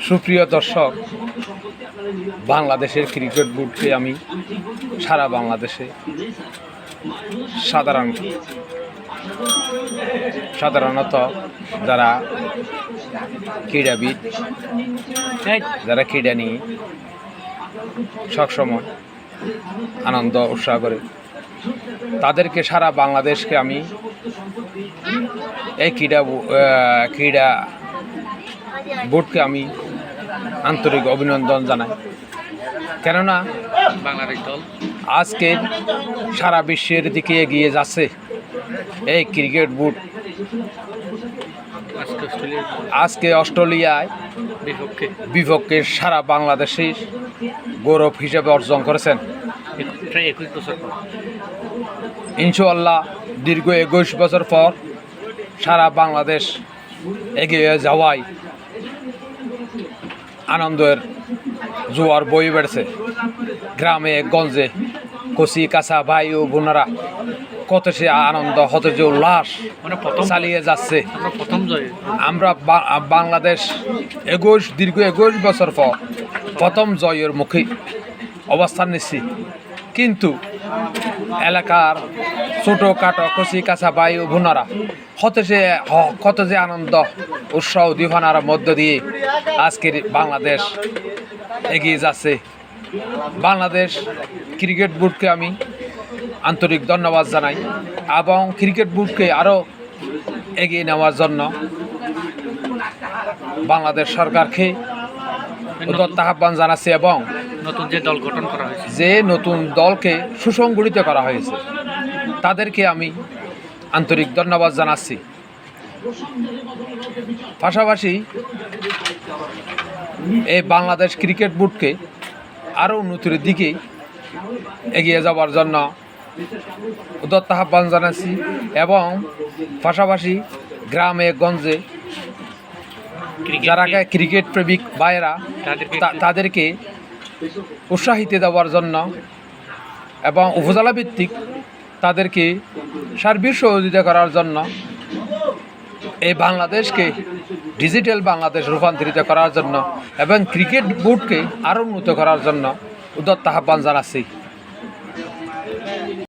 সুপ্রিয় দর্শক, বাংলাদেশের ক্রিকেট বোর্ডকে আমি সারা বাংলাদেশে সাধারণত যারা ক্রীড়াবিদ, যারা ক্রীড়া নিয়ে সবসময় আনন্দ উৎসাহ করে, তাদেরকে সারা বাংলাদেশকে আমি এই ক্রীড়া বোর্ডকে আমি আন্তরিক অভিনন্দন জানাই। কেননা বাংলাদেশ দল আজকে সারা বিশ্বের দিকে এগিয়ে যাচ্ছে এই ক্রিকেট বোর্ড। আজকে অস্ট্রেলিয়ায় বিপক্ষে সারা বাংলাদেশের গৌরব হিসেবে অর্জন করেছেন। প্রায় 21 বছর পর ইনশাআল্লাহ দীর্ঘ 21 বছর পর সারা বাংলাদেশ এগিয়ে যাওয়ায় আনন্দের জোয়ার বয়ে বেড়েছে। গ্রামে গঞ্জে কচি কাঁচা ভাই ও বোনেরা কত সে আনন্দ, কত যে উল্লাস চালিয়ে যাচ্ছে। আমরা বাংলাদেশ দীর্ঘ 21 বছর পর প্রথম জয়ের মুখে অবস্থান নিচ্ছি। কিন্তু এলাকার ছোটোখাটো কচি কাঁচা ভাই ও বোনেরা কত যে আনন্দ উৎসাহ উদ্দীপনার মধ্য দিয়ে আজকের বাংলাদেশ এগিয়ে যাচ্ছে। বাংলাদেশ ক্রিকেট বোর্ডকে আমি আন্তরিক ধন্যবাদ জানাই এবং ক্রিকেট বোর্ডকে আরও এগিয়ে নেওয়ার জন্য বাংলাদেশ সরকারকে উদাত্ত আহ্বান জানাচ্ছি এবং নতুন যে দল গঠন করা হয়েছে, যে নতুন দলকে সুসংগঠিত করা হয়েছে, তাদেরকে আমি আন্তরিক ধন্যবাদ জানাচ্ছি। পাশাপাশি এই বাংলাদেশ ক্রিকেট বোর্ডকে আরও উন্নতির দিকে এগিয়ে যাওয়ার জন্য উদাত্ত আহ্বান জানাচ্ছি এবং পাশাপাশি গ্রামে গঞ্জে যারা ক্রিকেট প্রেমিক ভাইয়েরা তাদেরকে উৎসাহিত দেওয়ার জন্য এবং উপজেলা ভিত্তিক তাদেরকে সার্বিক সহযোগিতা করার জন্য এই বাংলাদেশকে ডিজিটাল বাংলাদেশ রূপান্তরিত করার জন্য এবং ক্রিকেট বোর্ডকে আরও উন্নত করার জন্য উদাত্ত আহ্বান জানাচ্ছি।